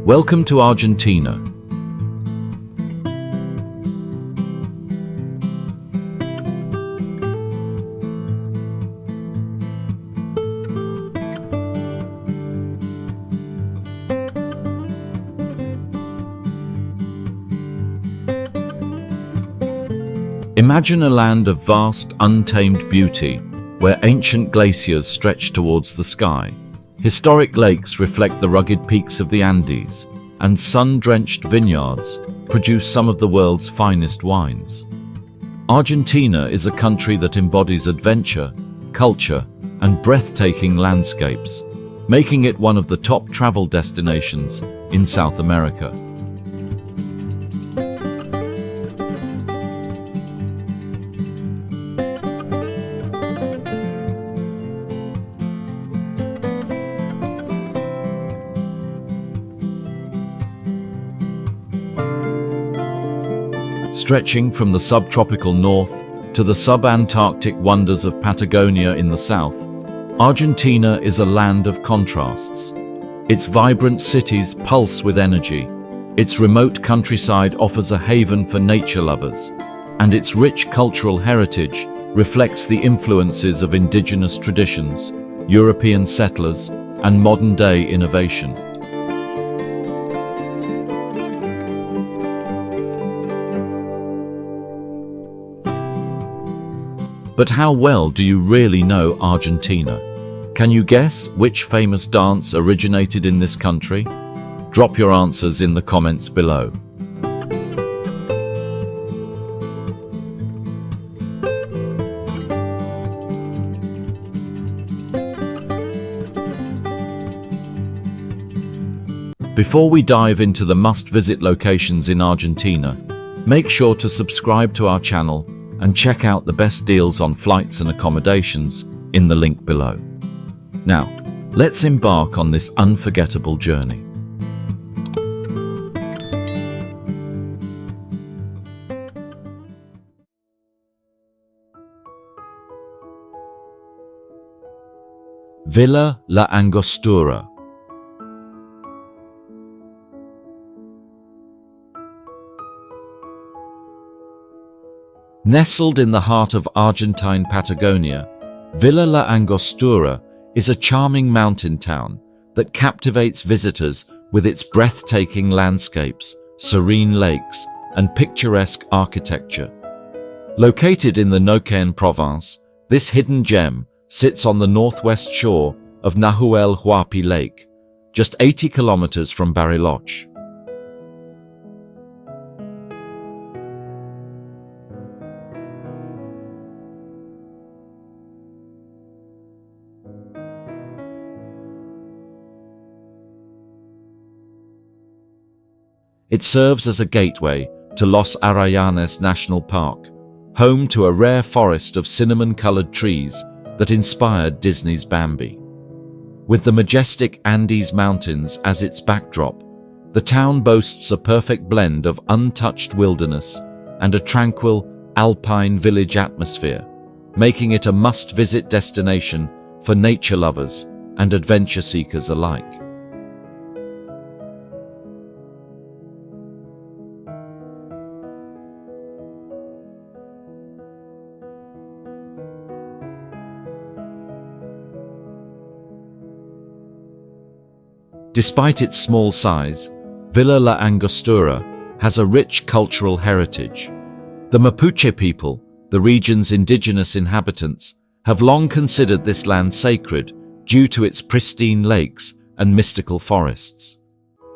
Welcome to Argentina. Imagine a land of vast, untamed beauty, where ancient glaciers stretch towards the sky. Historic lakes reflect the rugged peaks of the Andes, and sun-drenched vineyards produce some of the world's finest wines. Argentina is a country that embodies adventure, culture, and breathtaking landscapes, making it one of the top travel destinations in South America. Stretching from the subtropical north to the subantarctic wonders of Patagonia in the south, Argentina is a land of contrasts. Its vibrant cities pulse with energy, its remote countryside offers a haven for nature lovers, and its rich cultural heritage reflects the influences of indigenous traditions, European settlers, and modern-day innovation. But how well do you really know Argentina? Can you guess which famous dance originated in this country? Drop your answers in the comments below. Before we dive into the must-visit locations in Argentina, make sure to subscribe to our channel and check out the best deals on flights and accommodations in the link below. Now, let's embark on this unforgettable journey. Villa La Angostura. Nestled in the heart of Argentine Patagonia, Villa La Angostura is a charming mountain town that captivates visitors with its breathtaking landscapes, serene lakes, and picturesque architecture. Located in the Neuquén province, this hidden gem sits on the northwest shore of Nahuel Huapi Lake, just 80 kilometers from Bariloche. It serves as a gateway to Los Arayanes National Park, home to a rare forest of cinnamon-colored trees that inspired Disney's Bambi. With the majestic Andes Mountains as its backdrop, the town boasts a perfect blend of untouched wilderness and a tranquil, alpine village atmosphere, making it a must-visit destination for nature lovers and adventure seekers alike. Despite its small size, Villa La Angostura has a rich cultural heritage. The Mapuche people, the region's indigenous inhabitants, have long considered this land sacred due to its pristine lakes and mystical forests.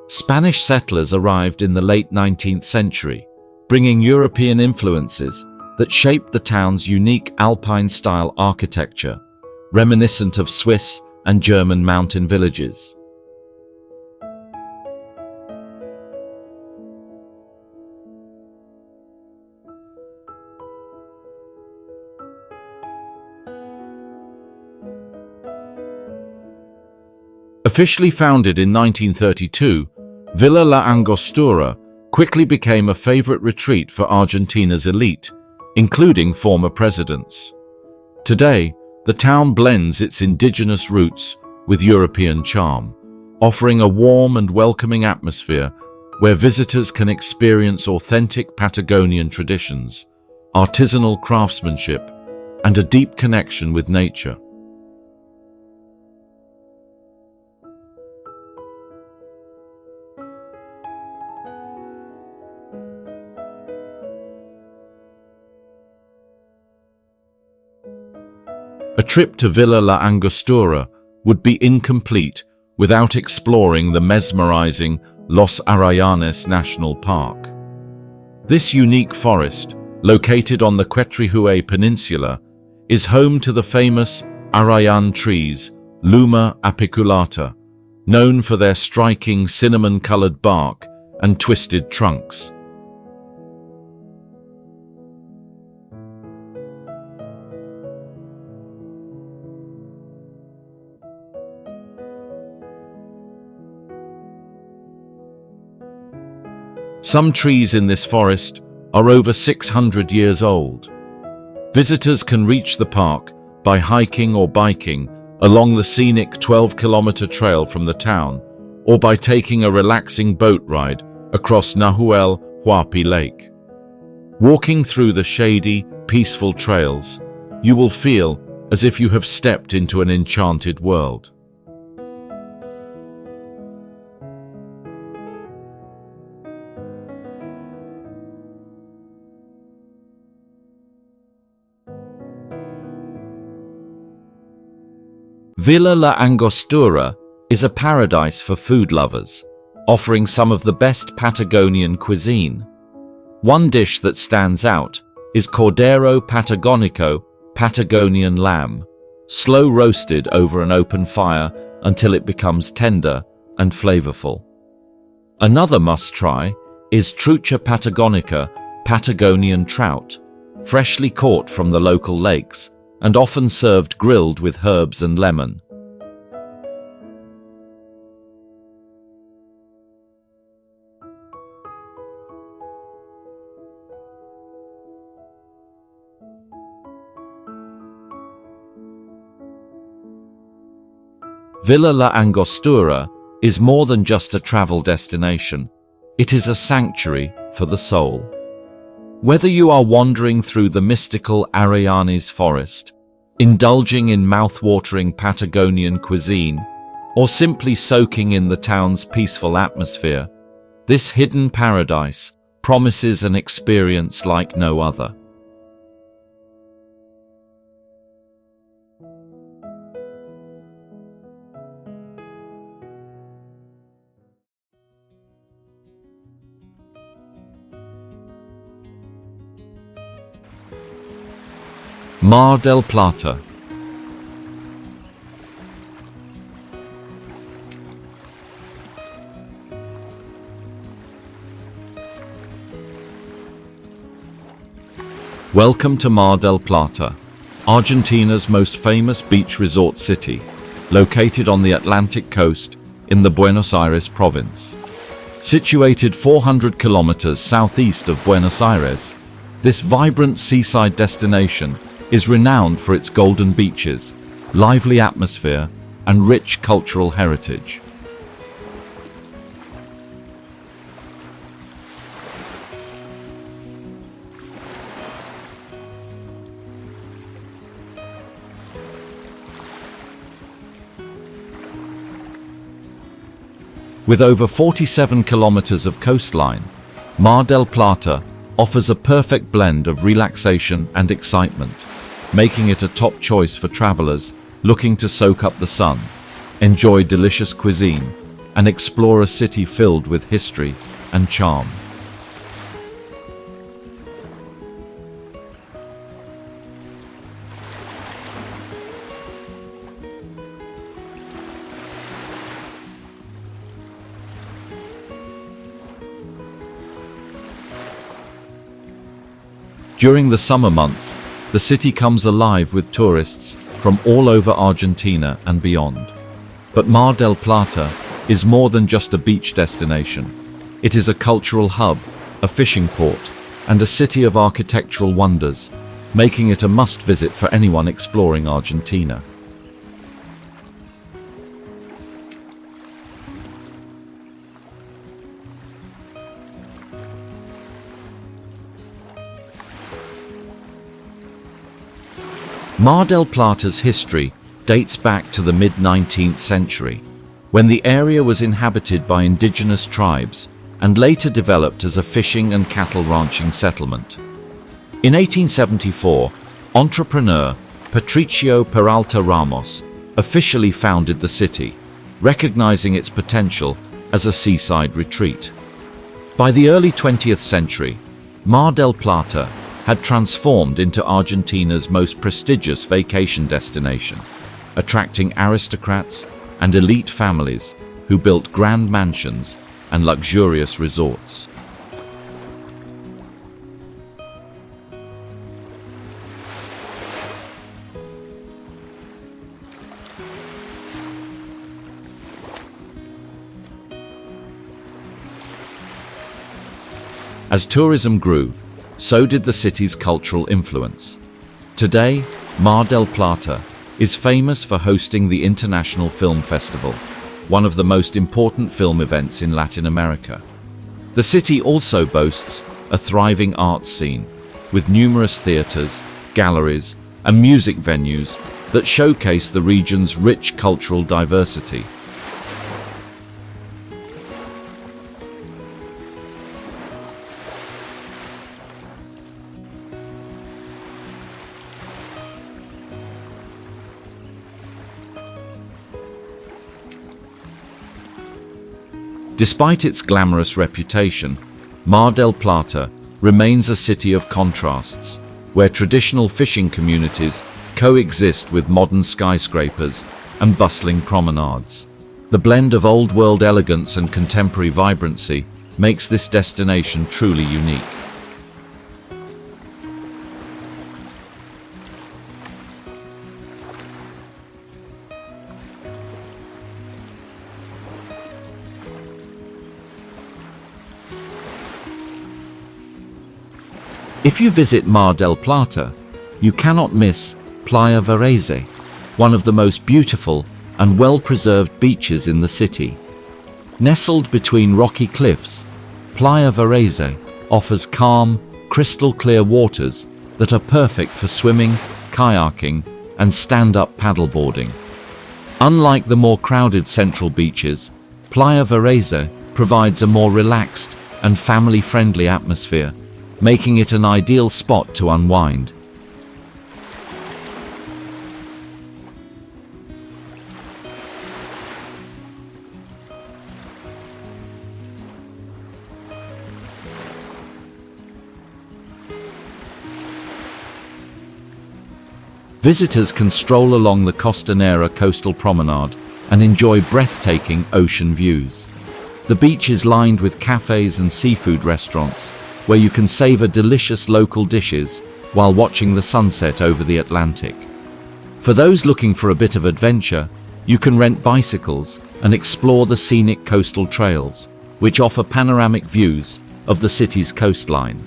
Spanish settlers arrived in the late 19th century, bringing European influences that shaped the town's unique alpine-style architecture, reminiscent of Swiss and German mountain villages. Officially founded in 1932, Villa La Angostura quickly became a favorite retreat for Argentina's elite, including former presidents. Today, the town blends its indigenous roots with European charm, offering a warm and welcoming atmosphere where visitors can experience authentic Patagonian traditions, artisanal craftsmanship, and a deep connection with nature. A trip to Villa La Angostura would be incomplete without exploring the mesmerizing Los Arayanes National Park. This unique forest, located on the Quetrihue Peninsula, is home to the famous Arayan trees, Luma apiculata, known for their striking cinnamon-colored bark and twisted trunks. Some trees in this forest are over 600 years old. Visitors can reach the park by hiking or biking along the scenic 12-kilometer trail from the town, or by taking a relaxing boat ride across Nahuel Huapi Lake. Walking through the shady, peaceful trails, you will feel as if you have stepped into an enchanted world. Villa La Angostura is a paradise for food lovers, offering some of the best Patagonian cuisine. One dish that stands out is Cordero Patagonico, Patagonian lamb, slow roasted over an open fire until it becomes tender and flavorful. Another must-try is Trucha Patagonica, Patagonian trout, freshly caught from the local lakes and often served grilled with herbs and lemon. Villa La Angostura is more than just a travel destination. It is a sanctuary for the soul. Whether you are wandering through the mystical Arayanes forest, indulging in mouth-watering Patagonian cuisine, or simply soaking in the town's peaceful atmosphere, this hidden paradise promises an experience like no other. Mar del Plata. Welcome to Mar del Plata, Argentina's most famous beach resort city, located on the Atlantic coast in the Buenos Aires province. Situated 400 kilometers southeast of Buenos Aires, this vibrant seaside destination is renowned for its golden beaches, lively atmosphere, and rich cultural heritage. With over 47 kilometers of coastline, Mar del Plata offers a perfect blend of relaxation and excitement, making it a top choice for travelers looking to soak up the sun, enjoy delicious cuisine, and explore a city filled with history and charm. During the summer months, the city comes alive with tourists from all over Argentina and beyond. But Mar del Plata is more than just a beach destination. It is a cultural hub, a fishing port, and a city of architectural wonders, making it a must-visit for anyone exploring Argentina. Mar del Plata's history dates back to the mid-19th century, when the area was inhabited by indigenous tribes and later developed as a fishing and cattle ranching settlement. In 1874, entrepreneur Patricio Peralta Ramos officially founded the city, recognizing its potential as a seaside retreat. By the early 20th century, Mar del Plata had transformed into Argentina's most prestigious vacation destination, attracting aristocrats and elite families who built grand mansions and luxurious resorts. As tourism grew, so did the city's cultural influence. Today, Mar del Plata is famous for hosting the International Film Festival, one of the most important film events in Latin America. The city also boasts a thriving arts scene, with numerous theaters, galleries, and music venues that showcase the region's rich cultural diversity. Despite its glamorous reputation, Mar del Plata remains a city of contrasts, where traditional fishing communities coexist with modern skyscrapers and bustling promenades. The blend of old-world elegance and contemporary vibrancy makes this destination truly unique. If you visit Mar del Plata, you cannot miss Playa Varese, one of the most beautiful and well-preserved beaches in the city. Nestled between rocky cliffs, Playa Varese offers calm, crystal-clear waters that are perfect for swimming, kayaking, and stand-up paddleboarding. Unlike the more crowded central beaches, Playa Varese provides a more relaxed and family-friendly atmosphere, making it an ideal spot to unwind. Visitors can stroll along the Costanera coastal promenade and enjoy breathtaking ocean views. The beach is lined with cafes and seafood restaurants, where you can savor delicious local dishes while watching the sunset over the Atlantic. For those looking for a bit of adventure, you can rent bicycles and explore the scenic coastal trails, which offer panoramic views of the city's coastline.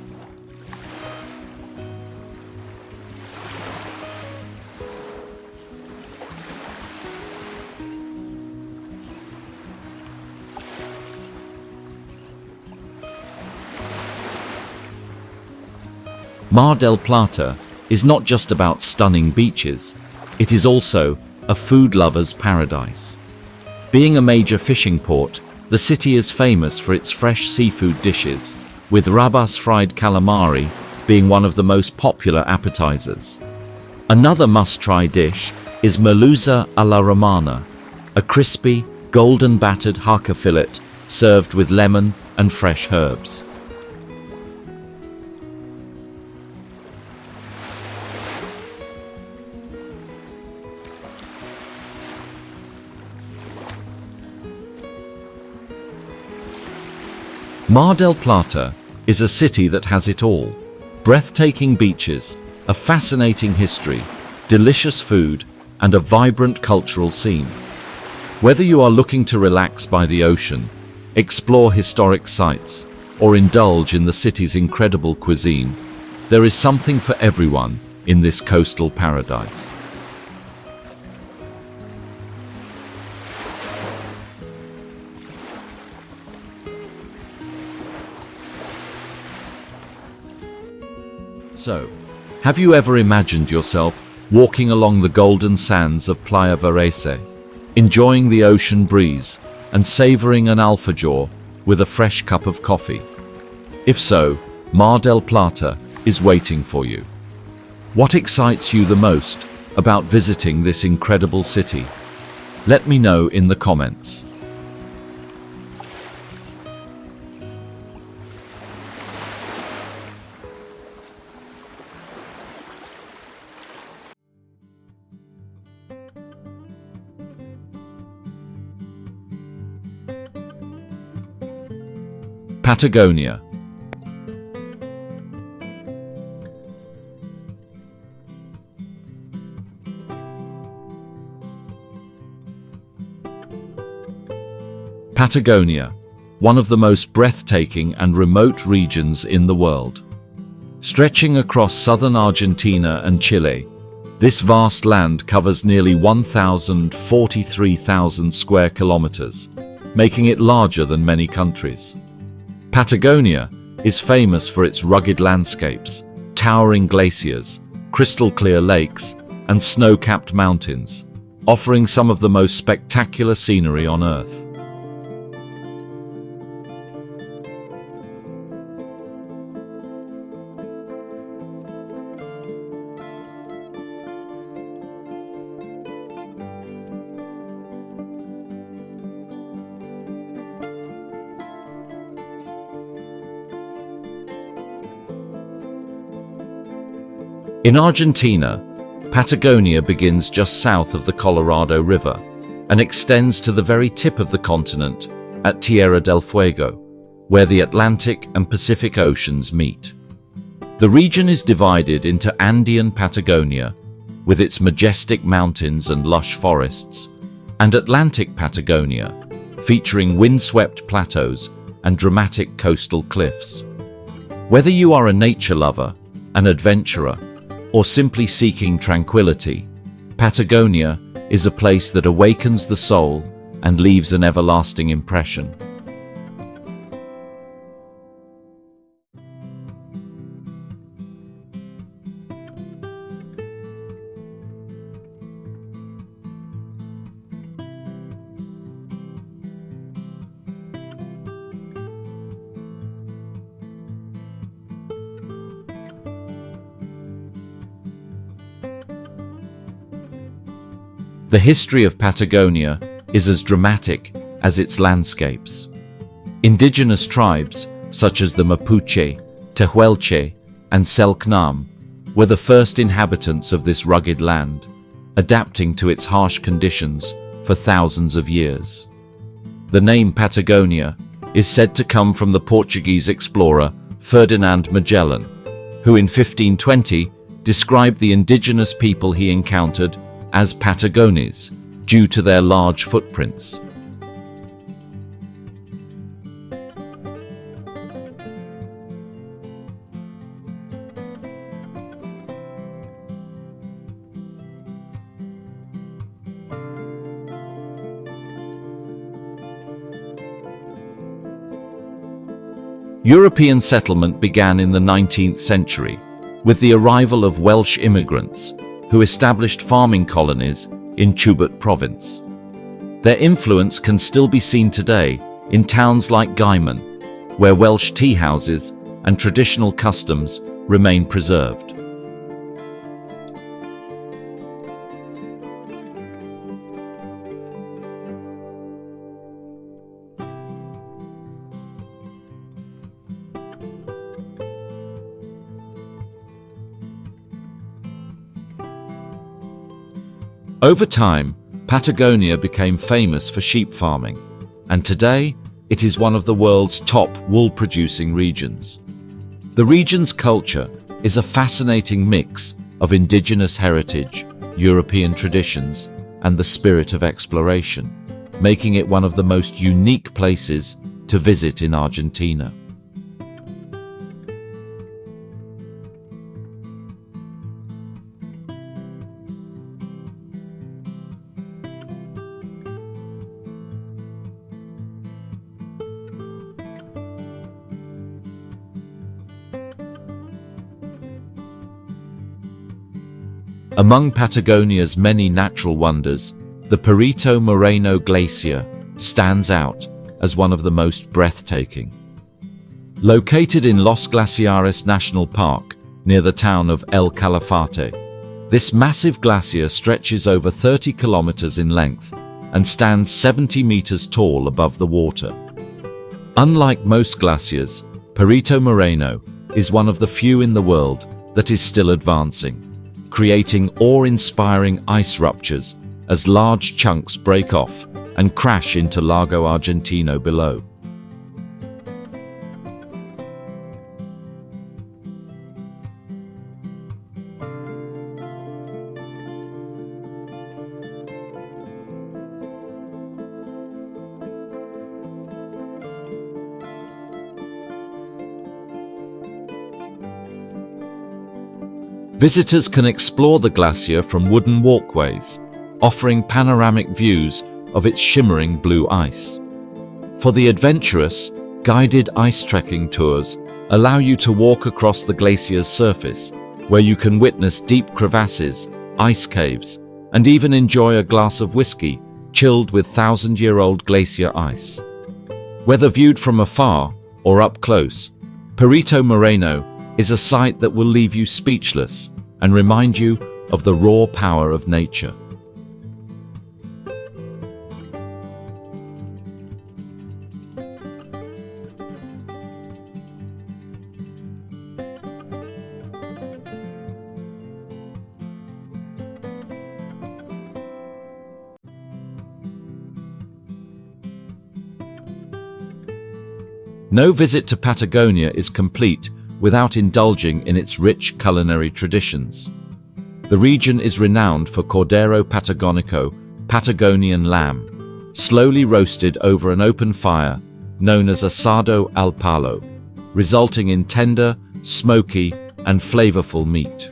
Mar del Plata is not just about stunning beaches, it is also a food lover's paradise. Being a major fishing port, the city is famous for its fresh seafood dishes, with rabas fried calamari being one of the most popular appetizers. Another must-try dish is merluza a la romana, a crispy, golden battered haka fillet served with lemon and fresh herbs. Mar del Plata is a city that has it all: breathtaking beaches, a fascinating history, delicious food, and a vibrant cultural scene. Whether you are looking to relax by the ocean, explore historic sites, or indulge in the city's incredible cuisine, there is something for everyone in this coastal paradise. So, have you ever imagined yourself walking along the golden sands of Playa Varese, enjoying the ocean breeze and savoring an alfajor with a fresh cup of coffee. If so, Mar del Plata is waiting for you. What excites you the most about visiting this incredible city? Let me know in the comments. Patagonia. Patagonia, one of the most breathtaking and remote regions in the world. Stretching across southern Argentina and Chile, this vast land covers nearly 1,043,000 square kilometers, making it larger than many countries. Patagonia is famous for its rugged landscapes, towering glaciers, crystal-clear lakes, and snow-capped mountains, offering some of the most spectacular scenery on Earth. In Argentina, Patagonia begins just south of the Colorado River and extends to the very tip of the continent at Tierra del Fuego, where the Atlantic and Pacific Oceans meet. The region is divided into Andean Patagonia, with its majestic mountains and lush forests, and Atlantic Patagonia, featuring windswept plateaus and dramatic coastal cliffs. Whether you are a nature lover, an adventurer, or simply seeking tranquility, Patagonia is a place that awakens the soul and leaves an everlasting impression. The history of Patagonia is as dramatic as its landscapes. Indigenous tribes, such as the Mapuche, Tehuelche, and Selknam, were the first inhabitants of this rugged land, adapting to its harsh conditions for thousands of years. The name Patagonia is said to come from the Portuguese explorer Ferdinand Magellan, who in 1520 described the indigenous people he encountered as Patagones, due to their large footprints. European settlement began in the 19th century with the arrival of Welsh immigrants who established farming colonies in Chubut province. Their influence can still be seen today in towns like Gaiman, where Welsh tea houses and traditional customs remain preserved. Over time, Patagonia became famous for sheep farming, and today it is one of the world's top wool-producing regions. The region's culture is a fascinating mix of indigenous heritage, European traditions, and the spirit of exploration, making it one of the most unique places to visit in Argentina. Among Patagonia's many natural wonders, the Perito Moreno Glacier stands out as one of the most breathtaking. Located in Los Glaciares National Park, near the town of El Calafate, this massive glacier stretches over 30 kilometers in length and stands 70 meters tall above the water. Unlike most glaciers, Perito Moreno is one of the few in the world that is still advancing, creating awe-inspiring ice ruptures as large chunks break off and crash into Lago Argentino below. Visitors can explore the glacier from wooden walkways, offering panoramic views of its shimmering blue ice. For the adventurous, guided ice trekking tours allow you to walk across the glacier's surface, where you can witness deep crevasses, ice caves, and even enjoy a glass of whiskey chilled with thousand-year-old glacier ice. Whether viewed from afar or up close, Perito Moreno is a sight that will leave you speechless and remind you of the raw power of nature. No visit to Patagonia is complete without indulging in its rich culinary traditions. The region is renowned for Cordero Patagonico, Patagonian lamb, slowly roasted over an open fire known as asado al palo, resulting in tender, smoky, and flavorful meat.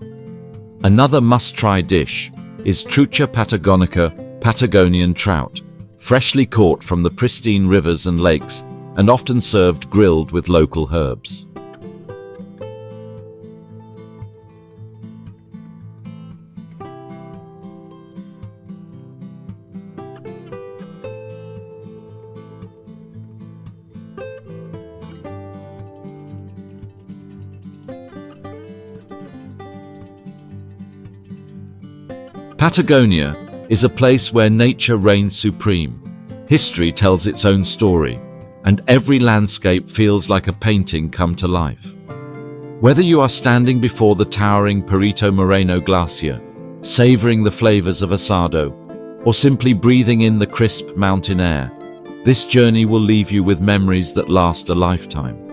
Another must-try dish is Trucha Patagonica, Patagonian trout, freshly caught from the pristine rivers and lakes and often served grilled with local herbs. Patagonia is a place where nature reigns supreme. History tells its own story, and every landscape feels like a painting come to life. Whether you are standing before the towering Perito Moreno Glacier, savoring the flavors of asado, or simply breathing in the crisp mountain air, this journey will leave you with memories that last a lifetime.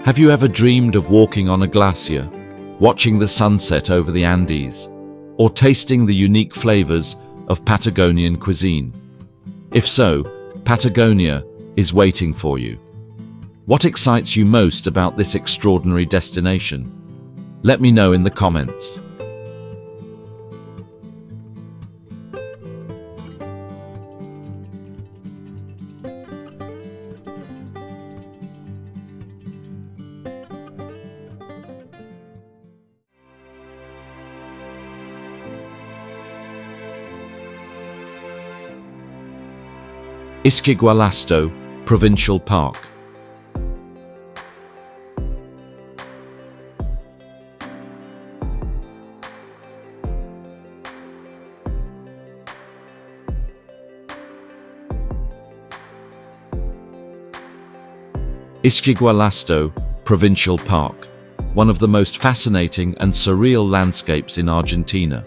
Have you ever dreamed of walking on a glacier, watching the sunset over the Andes, or tasting the unique flavors of Patagonian cuisine? If so, Patagonia is waiting for you. What excites you most about this extraordinary destination? Let me know in the comments. Ischigualasto, Provincial Park. Ischigualasto, Provincial Park, one of the most fascinating and surreal landscapes in Argentina.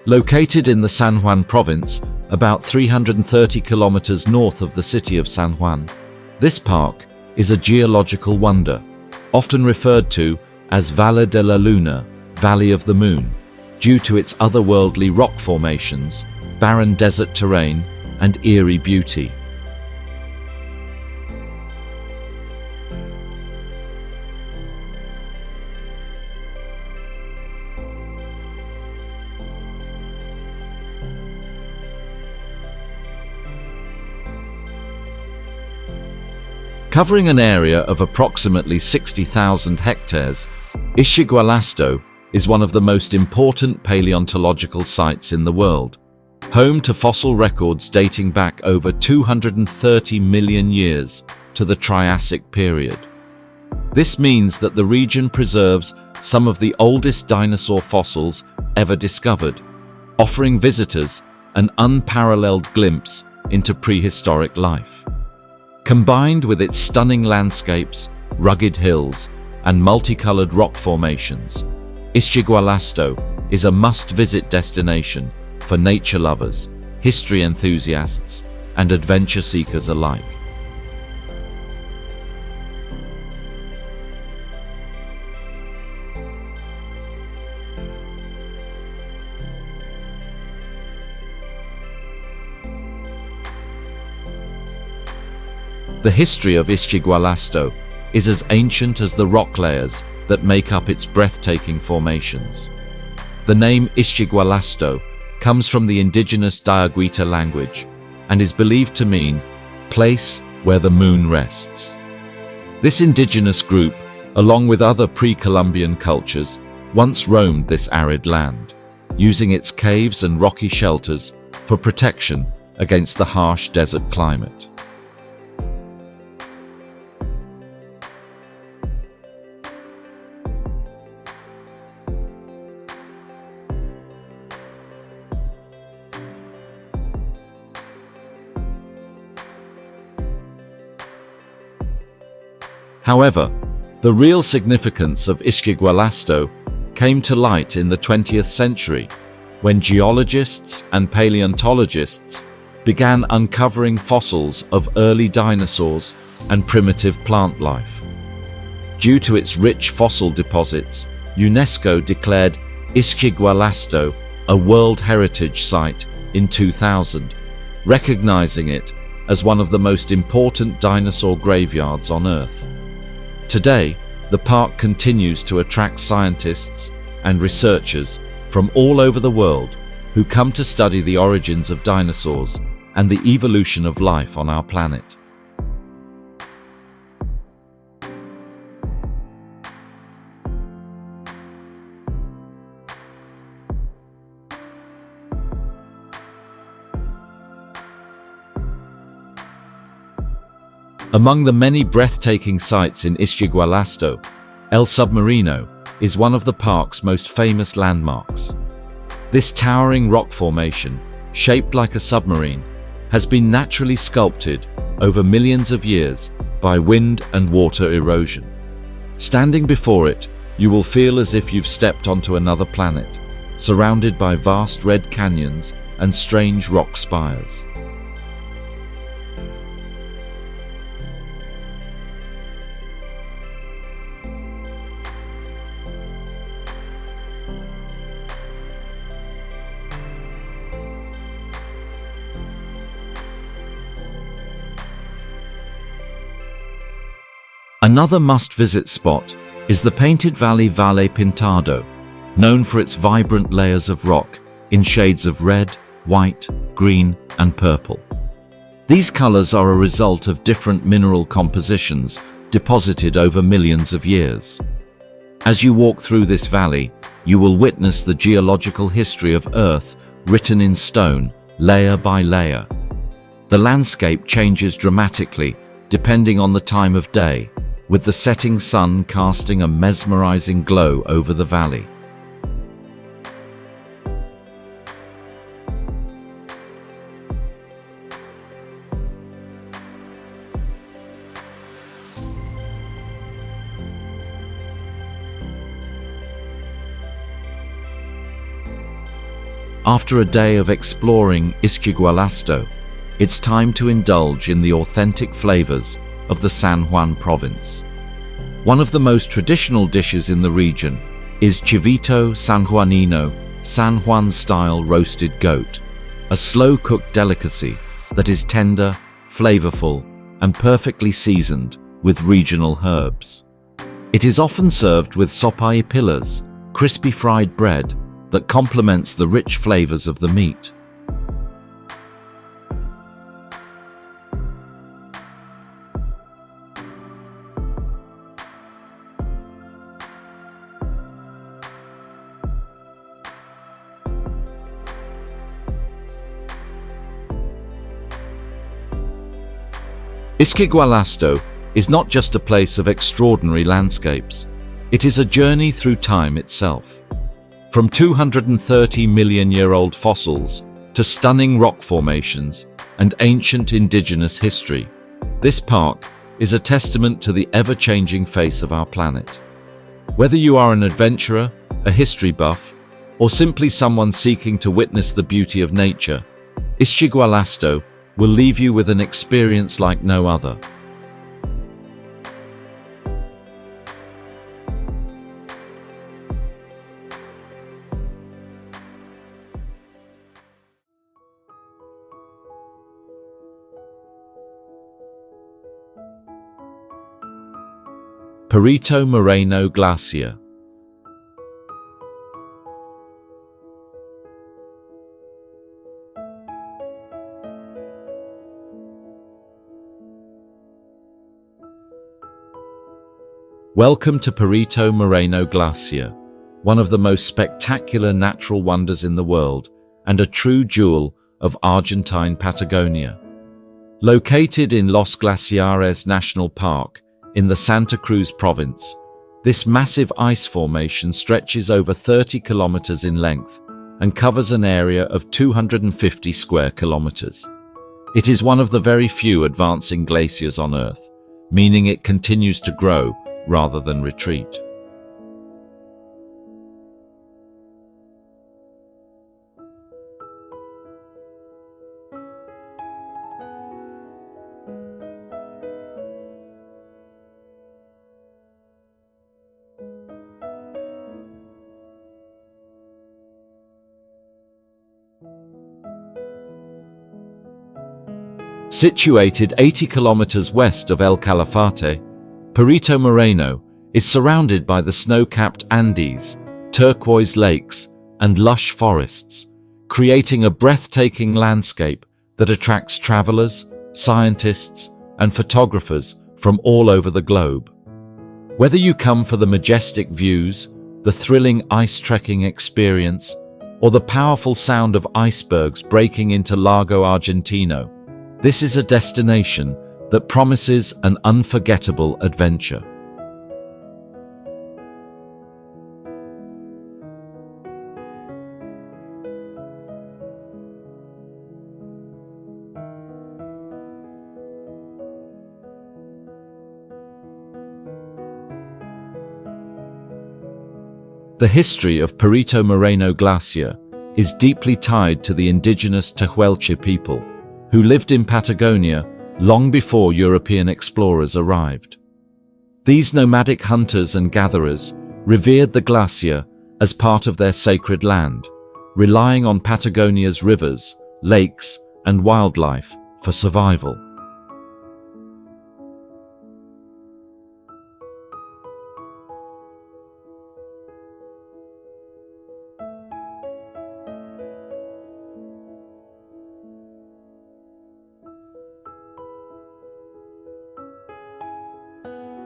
Located in the San Juan province, about 330 kilometers north of the city of San Juan, this park is a geological wonder, often referred to as Valle de la Luna, Valley of the Moon, due to its otherworldly rock formations, barren desert terrain, and eerie beauty. Covering an area of approximately 60,000 hectares, Ischigualasto is one of the most important paleontological sites in the world, home to fossil records dating back over 230 million years to the Triassic period. This means that the region preserves some of the oldest dinosaur fossils ever discovered, offering visitors an unparalleled glimpse into prehistoric life. Combined with its stunning landscapes, rugged hills, and multicolored rock formations, Ischigualasto is a must-visit destination for nature lovers, history enthusiasts, and adventure seekers alike. The history of Ischigualasto is as ancient as the rock layers that make up its breathtaking formations. The name Ischigualasto comes from the indigenous Diaguita language and is believed to mean place where the moon rests. This indigenous group, along with other pre-Columbian cultures, once roamed this arid land, using its caves and rocky shelters for protection against the harsh desert climate. However, the real significance of Ischigualasto came to light in the 20th century, when geologists and paleontologists began uncovering fossils of early dinosaurs and primitive plant life. Due to its rich fossil deposits, UNESCO declared Ischigualasto a World Heritage Site in 2000, recognizing it as one of the most important dinosaur graveyards on Earth. Today, the park continues to attract scientists and researchers from all over the world who come to study the origins of dinosaurs and the evolution of life on our planet. Among the many breathtaking sights in Ischigualasto, El Submarino is one of the park's most famous landmarks. This towering rock formation, shaped like a submarine, has been naturally sculpted over millions of years by wind and water erosion. Standing before it, you will feel as if you've stepped onto another planet, surrounded by vast red canyons and strange rock spires. Another must-visit spot is the painted valley Valle Pintado, known for its vibrant layers of rock in shades of red, white, green, and purple. These colors are a result of different mineral compositions deposited over millions of years. As you walk through this valley, you will witness the geological history of Earth written in stone, layer by layer. The landscape changes dramatically depending on the time of day, with the setting sun casting a mesmerizing glow over the valley. After a day of exploring Ischigualasto, it's time to indulge in the authentic flavors of the San Juan province. One of the most traditional dishes in the region is chivito sanjuanino, San Juan-style roasted goat, a slow-cooked delicacy that is tender, flavorful, and perfectly seasoned with regional herbs. It is often served with sopaipillas, crispy fried bread that complements the rich flavors of the meat. Ischigualasto is not just a place of extraordinary landscapes. It is a journey through time itself. From 230-million-year-old fossils to stunning rock formations and ancient indigenous history, this park is a testament to the ever-changing face of our planet. Whether you are an adventurer, a history buff, or simply someone seeking to witness the beauty of nature, Ischigualasto will leave you with an experience like no other. Perito Moreno Glacier. Welcome to Perito Moreno Glacier, one of the most spectacular natural wonders in the world and a true jewel of Argentine Patagonia. Located in Los Glaciares National Park in the Santa Cruz province, this massive ice formation stretches over 30 kilometers in length and covers an area of 250 square kilometers. It is one of the very few advancing glaciers on Earth, meaning it continues to grow rather than retreat. Situated 80 kilometers west of El Calafate, Perito Moreno is surrounded by the snow-capped Andes, turquoise lakes, and lush forests, creating a breathtaking landscape that attracts travelers, scientists, and photographers from all over the globe. Whether you come for the majestic views, the thrilling ice trekking experience, or the powerful sound of icebergs breaking into Lago Argentino, this is a destination that promises an unforgettable adventure. The history of Perito Moreno Glacier is deeply tied to the indigenous Tehuelche people, who lived in Patagonia long before European explorers arrived. These nomadic hunters and gatherers revered the glacier as part of their sacred land, relying on Patagonia's rivers, lakes, and wildlife for survival.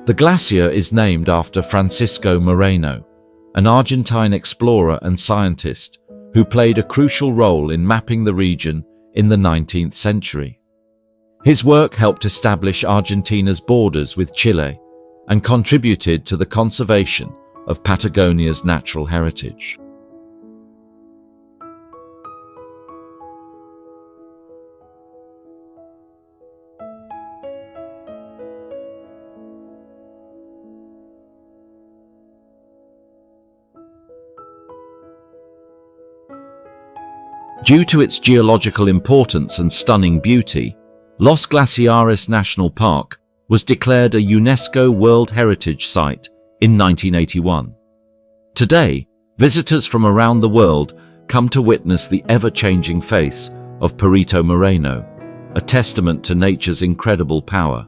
The glacier is named after Francisco Moreno, an Argentine explorer and scientist who played a crucial role in mapping the region in the 19th century. His work helped establish Argentina's borders with Chile and contributed to the conservation of Patagonia's natural heritage. Due to its geological importance and stunning beauty, Los Glaciares National Park was declared a UNESCO World Heritage Site in 1981. Today, visitors from around the world come to witness the ever-changing face of Perito Moreno, a testament to nature's incredible power.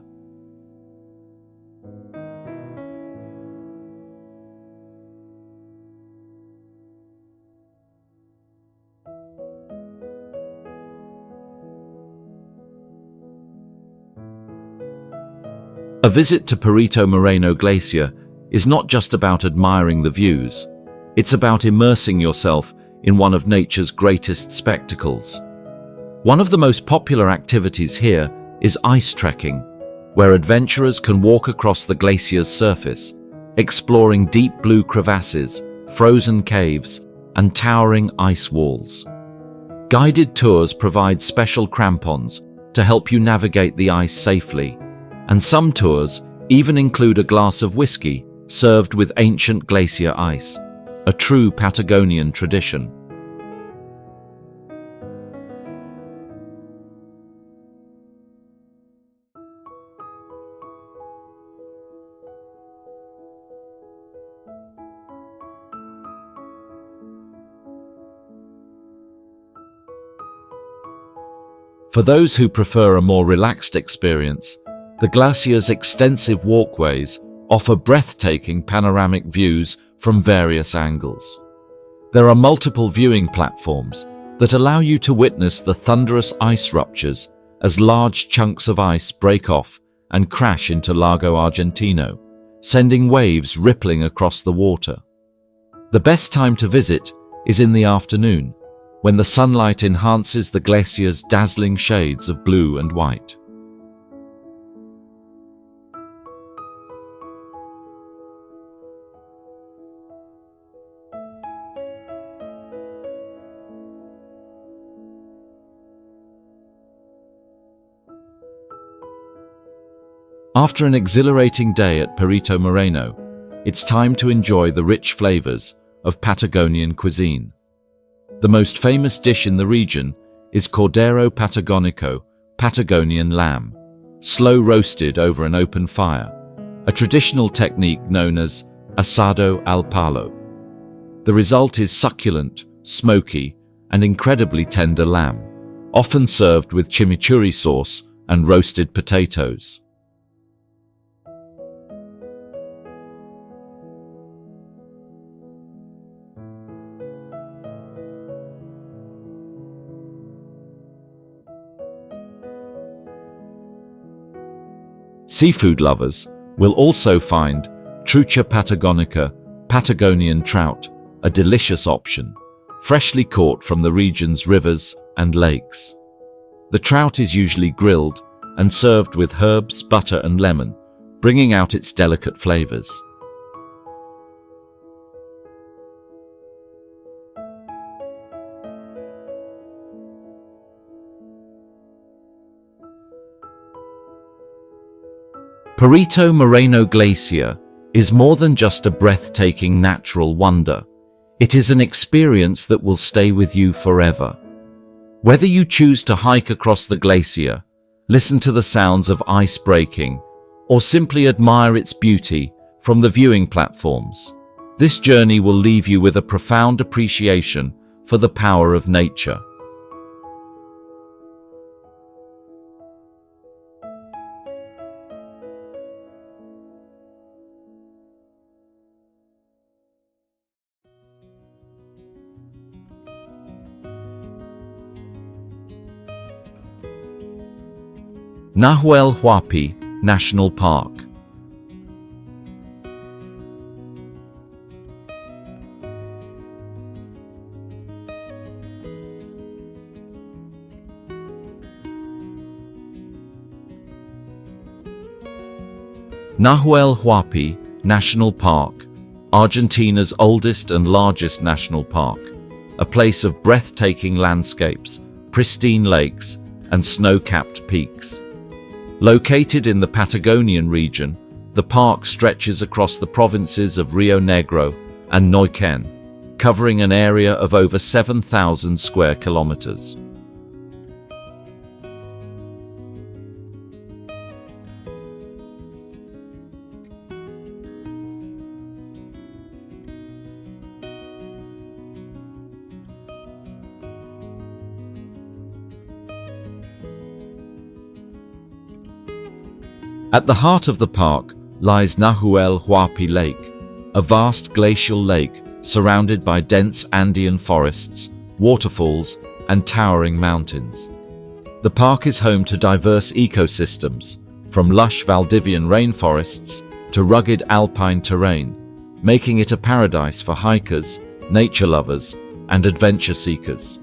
A visit to Perito Moreno Glacier is not just about admiring the views, it's about immersing yourself in one of nature's greatest spectacles. One of the most popular activities here is ice trekking, where adventurers can walk across the glacier's surface, exploring deep blue crevasses, frozen caves, and towering ice walls. Guided tours provide special crampons to help you navigate the ice safely, and some tours even include a glass of whiskey served with ancient glacier ice, a true Patagonian tradition. For those who prefer a more relaxed experience, the glacier's extensive walkways offer breathtaking panoramic views from various angles. There are multiple viewing platforms that allow you to witness the thunderous ice ruptures as large chunks of ice break off and crash into Lago Argentino, sending waves rippling across the water. The best time to visit is in the afternoon, when the sunlight enhances the glacier's dazzling shades of blue and white. After an exhilarating day at Perito Moreno, it's time to enjoy the rich flavors of Patagonian cuisine. The most famous dish in the region is Cordero Patagonico, Patagonian lamb, slow roasted over an open fire, a traditional technique known as asado al palo. The result is succulent, smoky, and incredibly tender lamb, often served with chimichurri sauce and roasted potatoes. Seafood lovers will also find trucha patagonica, Patagonian trout, a delicious option, freshly caught from the region's rivers and lakes. The trout is usually grilled and served with herbs, butter, and lemon, bringing out its delicate flavors. Perito Moreno Glacier is more than just a breathtaking natural wonder. It is an experience that will stay with you forever. Whether you choose to hike across the glacier, listen to the sounds of ice breaking, or simply admire its beauty from the viewing platforms, this journey will leave you with a profound appreciation for the power of nature. Nahuel Huapi National Park. Nahuel Huapi National Park, Argentina's oldest and largest national park, a place of breathtaking landscapes, pristine lakes, and snow-capped peaks. Located in the Patagonian region, the park stretches across the provinces of Rio Negro and Neuquén, covering an area of over 7,000 square kilometers. At the heart of the park lies Nahuel Huapi Lake, a vast glacial lake surrounded by dense Andean forests, waterfalls, and towering mountains. The park is home to diverse ecosystems, from lush Valdivian rainforests to rugged alpine terrain, making it a paradise for hikers, nature lovers, and adventure seekers.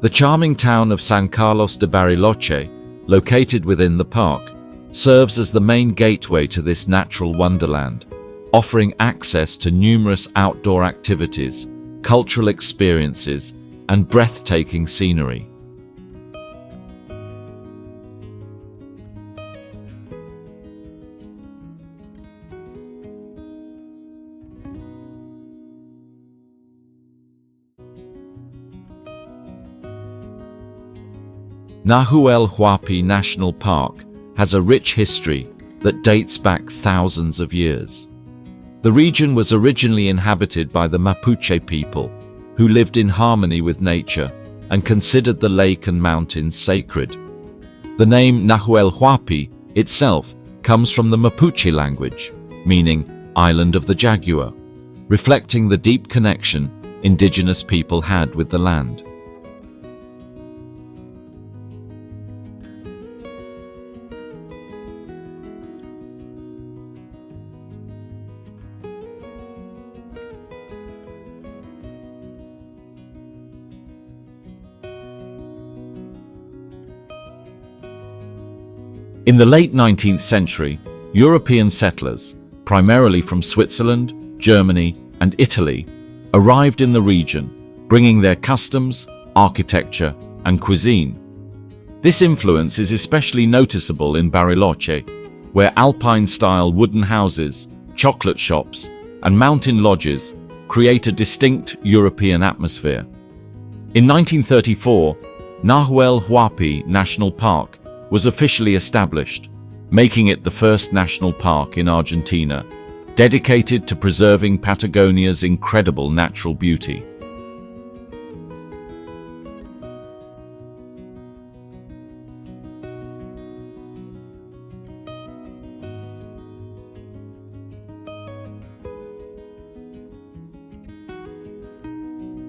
The charming town of San Carlos de Bariloche, located within the park, serves as the main gateway to this natural wonderland, offering access to numerous outdoor activities, cultural experiences, and breathtaking scenery. Nahuel Huapi National Park has a rich history that dates back thousands of years. The region was originally inhabited by the Mapuche people, who lived in harmony with nature and considered the lake and mountains sacred. The name Nahuel Huapi itself comes from the Mapuche language, meaning Island of the Jaguar, reflecting the deep connection indigenous people had with the land. In the late 19th century, European settlers, primarily from Switzerland, Germany, and Italy, arrived in the region, bringing their customs, architecture, and cuisine. This influence is especially noticeable in Bariloche, where Alpine-style wooden houses, chocolate shops, and mountain lodges create a distinct European atmosphere. In 1934, Nahuel Huapi National Park was officially established, making it the first national park in Argentina, dedicated to preserving Patagonia's incredible natural beauty.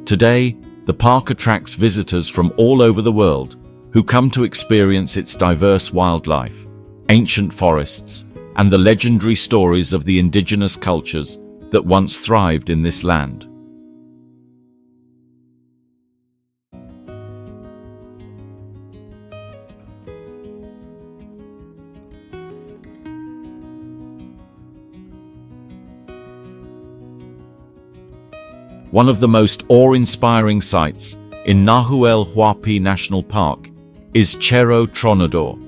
Today, the park attracts visitors from all over the world who come to experience its diverse wildlife, ancient forests, and the legendary stories of the indigenous cultures that once thrived in this land. One of the most awe-inspiring sights in Nahuel Huapi National Park is Cerro Tronador,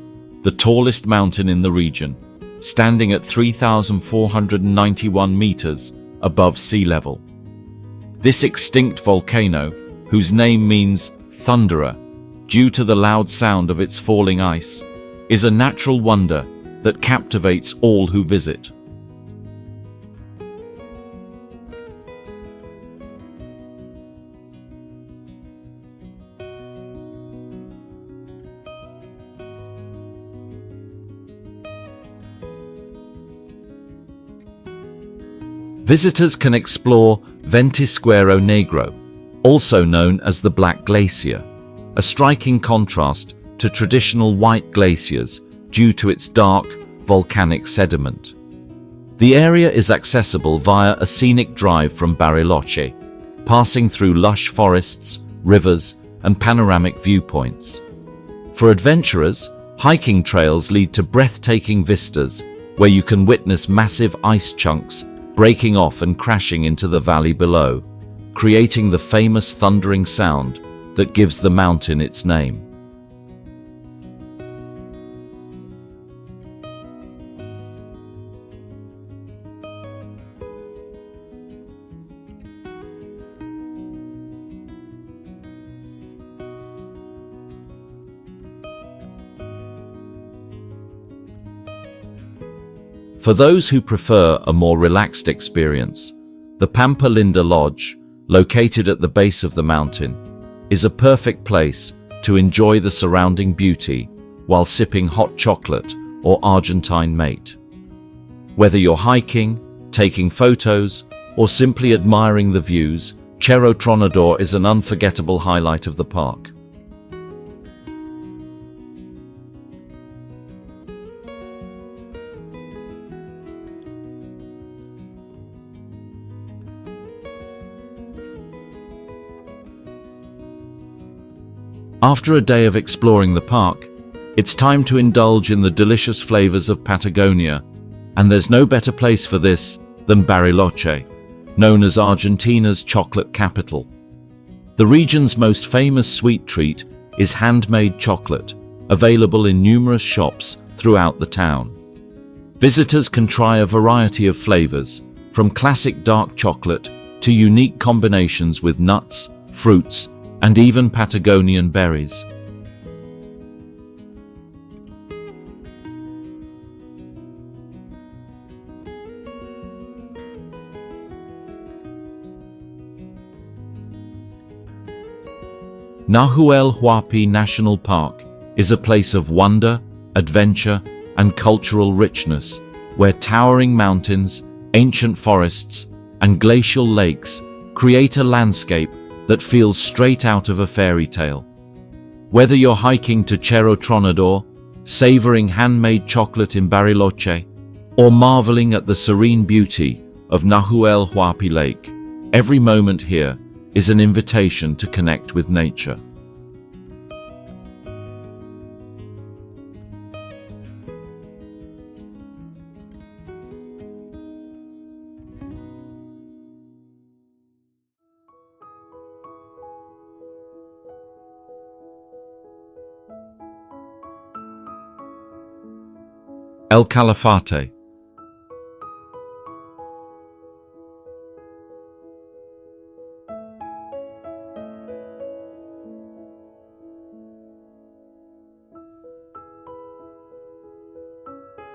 the tallest mountain in the region, standing at 3,491 meters above sea level. This extinct volcano, whose name means thunderer due to the loud sound of its falling ice, is a natural wonder that captivates all who visit. Visitors can explore Ventisquero Negro, also known as the Black Glacier, a striking contrast to traditional white glaciers due to its dark, volcanic sediment. The area is accessible via a scenic drive from Bariloche, passing through lush forests, rivers, and panoramic viewpoints. For adventurers, hiking trails lead to breathtaking vistas where you can witness massive ice chunks breaking off and crashing into the valley below, creating the famous thundering sound that gives the mountain its name. For those who prefer a more relaxed experience, the Pampa Linda Lodge, located at the base of the mountain, is a perfect place to enjoy the surrounding beauty while sipping hot chocolate or Argentine mate. Whether you're hiking, taking photos, or simply admiring the views, Cerro Tronador is an unforgettable highlight of the park. After a day of exploring the park, It's time to indulge in the delicious flavors of Patagonia, and there's no better place for this than Bariloche, known as Argentina's chocolate capital. The region's most famous sweet treat is handmade chocolate, available in numerous shops throughout the town. Visitors can try a variety of flavors, from classic dark chocolate to unique combinations with nuts, fruits, and even Patagonian berries. Nahuel Huapi National Park is a place of wonder, adventure, and cultural richness, where towering mountains, ancient forests, and glacial lakes create a landscape that feels straight out of a fairy tale. Whether you're hiking to Cerro Tronador, savoring handmade chocolate in Bariloche, or marveling at the serene beauty of Nahuel Huapi Lake, every moment here is an invitation to connect with nature. El Calafate.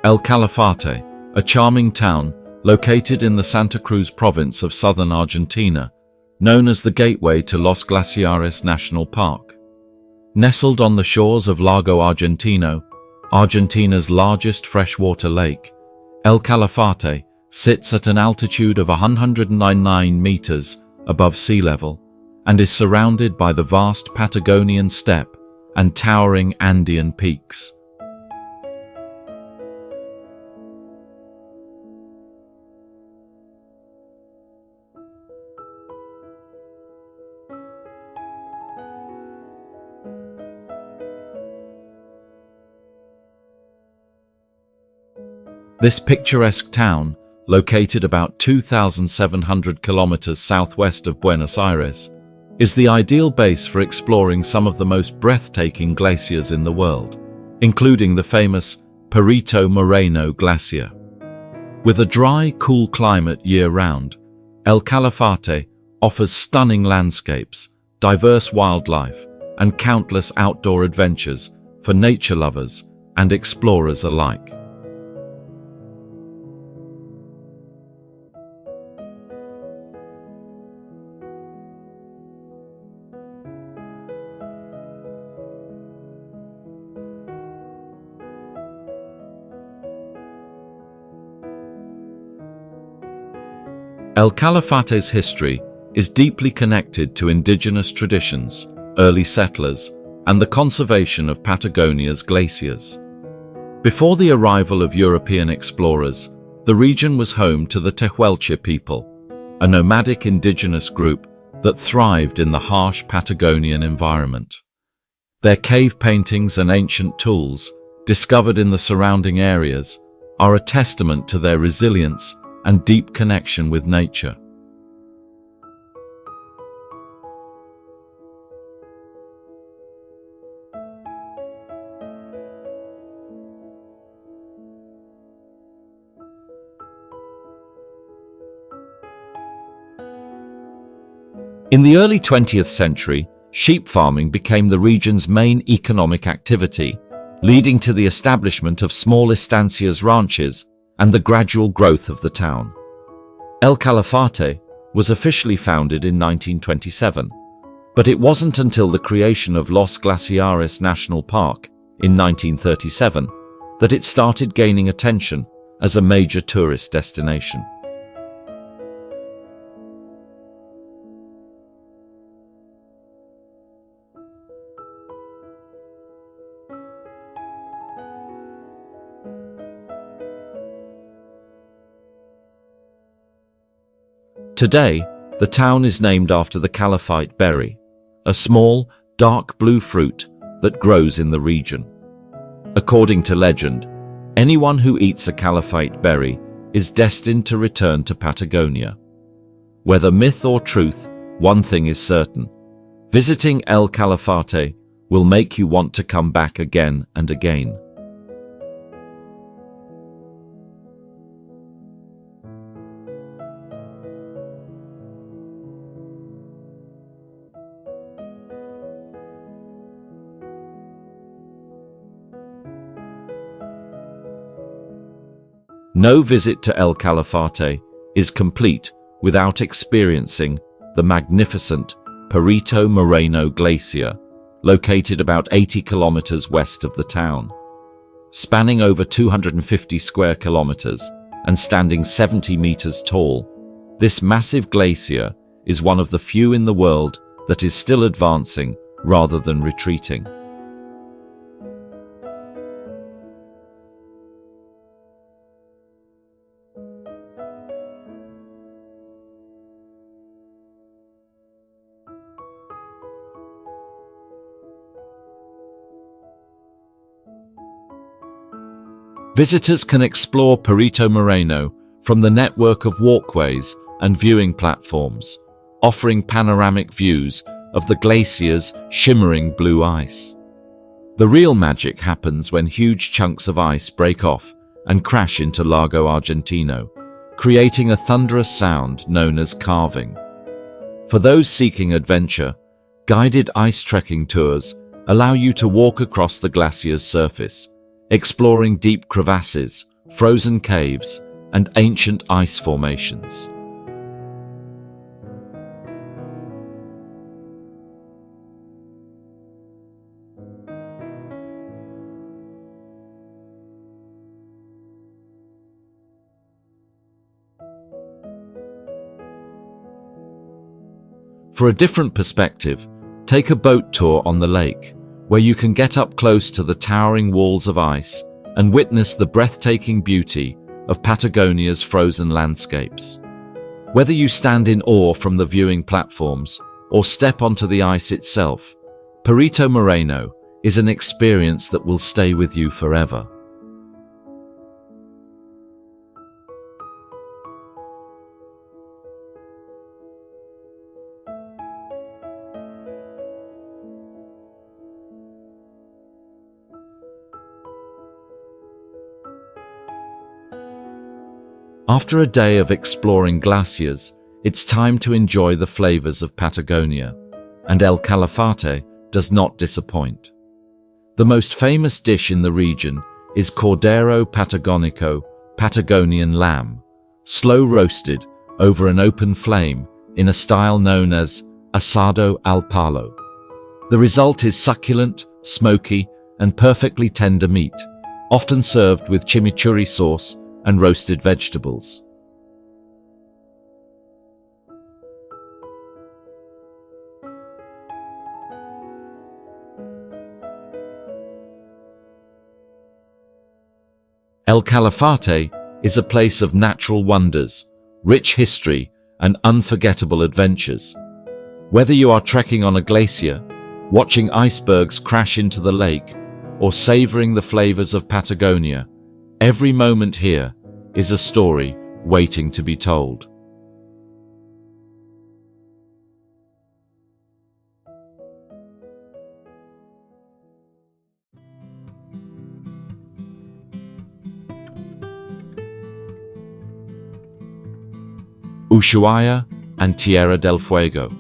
El Calafate, a charming town located in the Santa Cruz province of southern Argentina, known as the gateway to Los Glaciares National Park. Nestled on the shores of Lago Argentino, Argentina's largest freshwater lake, El Calafate sits at an altitude of 199 meters above sea level and is surrounded by the vast Patagonian steppe and towering Andean peaks. This picturesque town, located about 2,700 kilometers southwest of Buenos Aires, is the ideal base for exploring some of the most breathtaking glaciers in the world, including the famous Perito Moreno Glacier. With a dry, cool climate year-round, El Calafate offers stunning landscapes, diverse wildlife, and countless outdoor adventures for nature lovers and explorers alike. El Calafate's history is deeply connected to indigenous traditions, early settlers, and the conservation of Patagonia's glaciers. Before the arrival of European explorers, the region was home to the Tehuelche people, a nomadic indigenous group that thrived in the harsh Patagonian environment. Their cave paintings and ancient tools, discovered in the surrounding areas, are a testament to their resilience and deep connection with nature. In the early 20th century, sheep farming became the region's main economic activity, leading to the establishment of small estancias ranches and the gradual growth of the town. El Calafate was officially founded in 1927, but it wasn't until the creation of Los Glaciares National Park in 1937 that it started gaining attention as a major tourist destination. Today, the town is named after the Calafate berry, a small, dark blue fruit that grows in the region. According to legend, anyone who eats a Calafate berry is destined to return to Patagonia. Whether myth or truth, one thing is certain: visiting El Calafate will make you want to come back again and again. No visit to El Calafate is complete without experiencing the magnificent Perito Moreno Glacier, located about 80 kilometers west of the town. Spanning over 250 square kilometers and standing 70 meters tall, this massive glacier is one of the few in the world that is still advancing rather than retreating. Visitors can explore Perito Moreno from the network of walkways and viewing platforms, offering panoramic views of the glacier's shimmering blue ice. The real magic happens when huge chunks of ice break off and crash into Lago Argentino, creating a thunderous sound known as carving. For those seeking adventure, guided ice trekking tours allow you to walk across the glacier's surface, exploring deep crevasses, frozen caves, and ancient ice formations. For a different perspective, take a boat tour on the lake, where you can get up close to the towering walls of ice and witness the breathtaking beauty of Patagonia's frozen landscapes. Whether you stand in awe from the viewing platforms or step onto the ice itself, Perito Moreno is an experience that will stay with you forever. After a day of exploring glaciers, it's time to enjoy the flavors of Patagonia, and El Calafate does not disappoint. The most famous dish in the region is Cordero Patagónico, Patagonian lamb, slow roasted over an open flame in a style known as asado al palo. The result is succulent, smoky, and perfectly tender meat, often served with chimichurri sauce and roasted vegetables. El Calafate is a place of natural wonders, rich history, and unforgettable adventures. Whether you are trekking on a glacier, watching icebergs crash into the lake, or savoring the flavors of Patagonia, every moment here is a story waiting to be told. Ushuaia and Tierra del Fuego.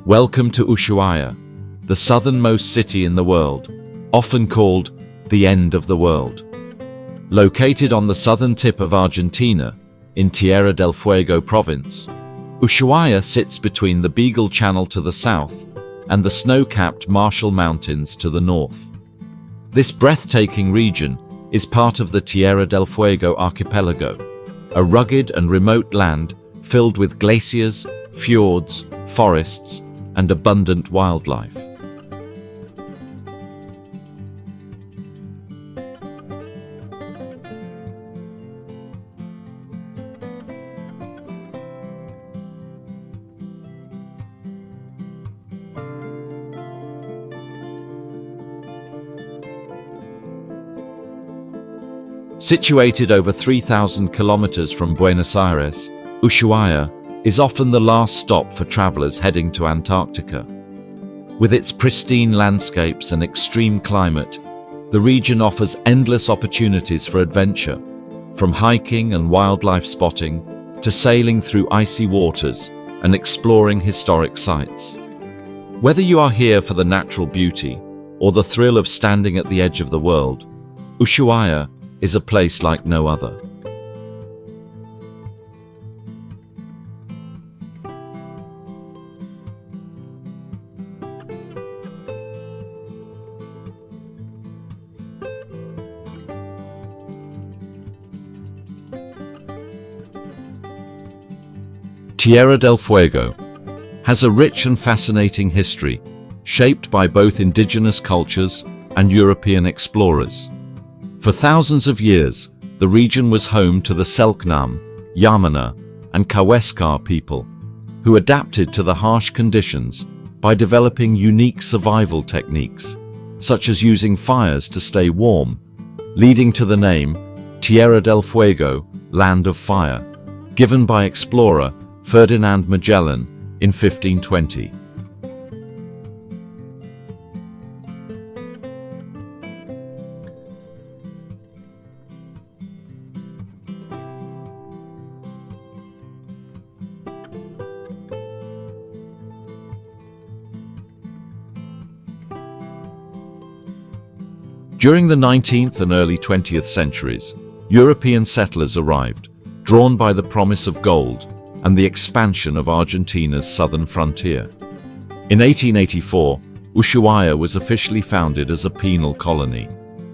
Welcome to Ushuaia, the southernmost city in the world, often called the end of the world. Located on the southern tip of Argentina, in Tierra del Fuego province, Ushuaia sits between the Beagle Channel to the south and the snow-capped Marshall Mountains to the north. This breathtaking region is part of the Tierra del Fuego archipelago, a rugged and remote land filled with glaciers, fjords, forests, and abundant wildlife. Situated over 3,000 kilometers from Buenos Aires, Ushuaia is often the last stop for travelers heading to Antarctica. With its pristine landscapes and extreme climate, the region offers endless opportunities for adventure, from hiking and wildlife spotting to sailing through icy waters and exploring historic sites. Whether you are here for the natural beauty or the thrill of standing at the edge of the world, Ushuaia is a place like no other. Tierra del Fuego has a rich and fascinating history, shaped by both indigenous cultures and European explorers. For thousands of years, the region was home to the Selknam, Yamana, and Kaweskar people, who adapted to the harsh conditions by developing unique survival techniques, such as using fires to stay warm, leading to the name Tierra del Fuego, Land of Fire, given by explorer Ferdinand Magellan in 1520. During the 19th and early 20th centuries, European settlers arrived, drawn by the promise of gold and the expansion of Argentina's southern frontier. In 1884, Ushuaia was officially founded as a penal colony,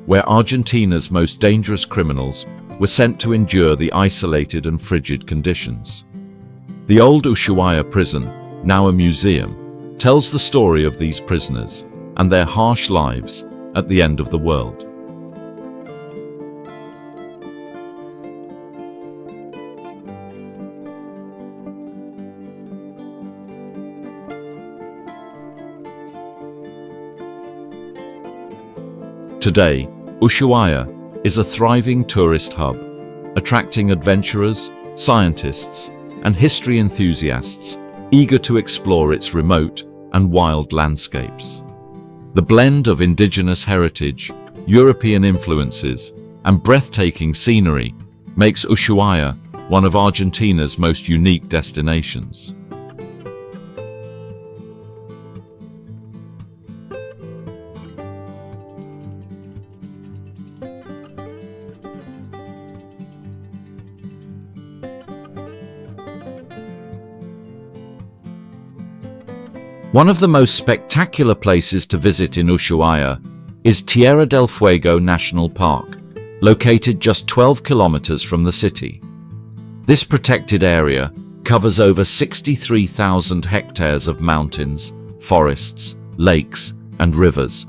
where Argentina's most dangerous criminals were sent to endure the isolated and frigid conditions. The old Ushuaia prison, now a museum, tells the story of these prisoners and their harsh lives at the end of the world. Today, Ushuaia is a thriving tourist hub, attracting adventurers, scientists, and history enthusiasts eager to explore its remote and wild landscapes. The blend of indigenous heritage, European influences, and breathtaking scenery makes Ushuaia one of Argentina's most unique destinations. One of the most spectacular places to visit in Ushuaia is Tierra del Fuego National Park, located just 12 kilometers from the city. This protected area covers over 63,000 hectares of mountains, forests, lakes, and rivers,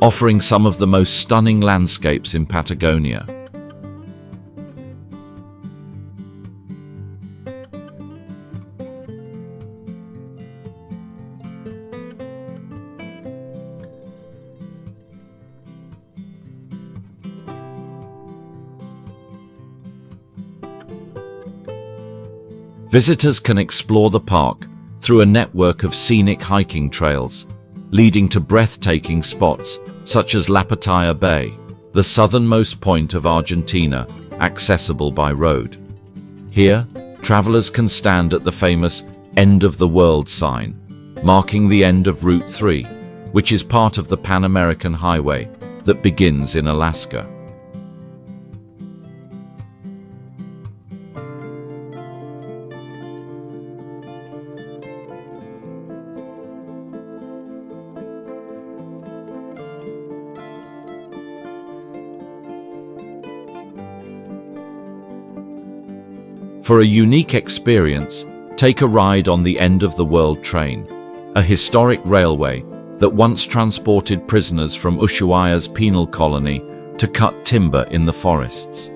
offering some of the most stunning landscapes in Patagonia. Visitors can explore the park through a network of scenic hiking trails, leading to breathtaking spots such as La Pataya Bay, the southernmost point of Argentina, accessible by road. Here, travelers can stand at the famous End of the World sign, marking the end of Route 3, which is part of the Pan American Highway that begins in Alaska. For a unique experience, take a ride on the End of the World train, a historic railway that once transported prisoners from Ushuaia's penal colony to cut timber in the forests.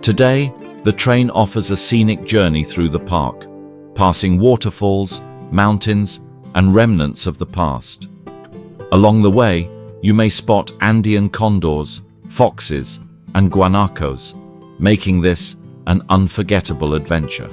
Today, the train offers a scenic journey through the park, passing waterfalls, mountains, and remnants of the past. Along the way, you may spot Andean condors, foxes, and guanacos, making this an unforgettable adventure.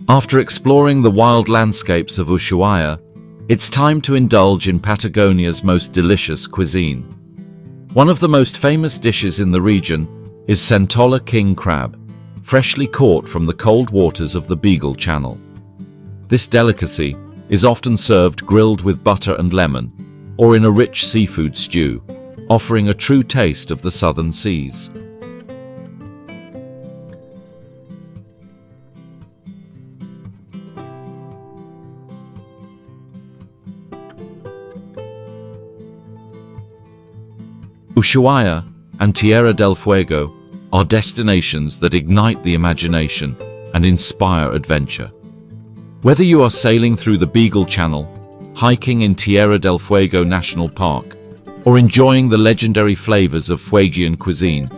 After exploring the wild landscapes of Ushuaia, it's time to indulge in Patagonia's most delicious cuisine. One of the most famous dishes in the region is centolla king crab, freshly caught from the cold waters of the Beagle Channel. This delicacy is often served grilled with butter and lemon, or in a rich seafood stew, offering a true taste of the southern seas. Ushuaia and Tierra del Fuego are destinations that ignite the imagination and inspire adventure. Whether you are sailing through the Beagle Channel, hiking in Tierra del Fuego National Park, or enjoying the legendary flavors of Fuegian cuisine,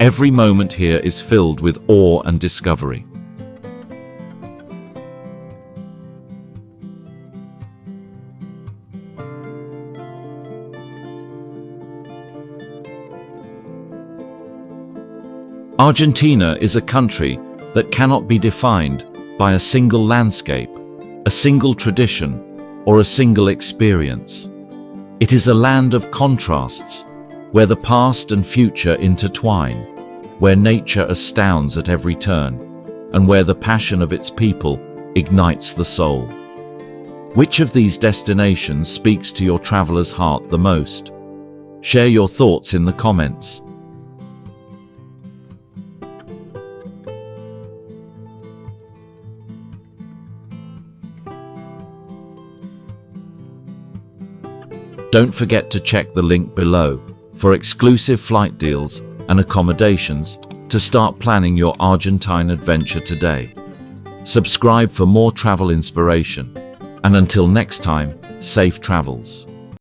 every moment here is filled with awe and discovery. Argentina is a country that cannot be defined by a single landscape, a single tradition, or a single experience. It is a land of contrasts, where the past and future intertwine, where nature astounds at every turn, and where the passion of its people ignites the soul. Which of these destinations speaks to your traveler's heart the most? Share your thoughts in the comments. Don't forget to check the link below for exclusive flight deals and accommodations to start planning your Argentine adventure today. Subscribe for more travel inspiration, and until next time, safe travels.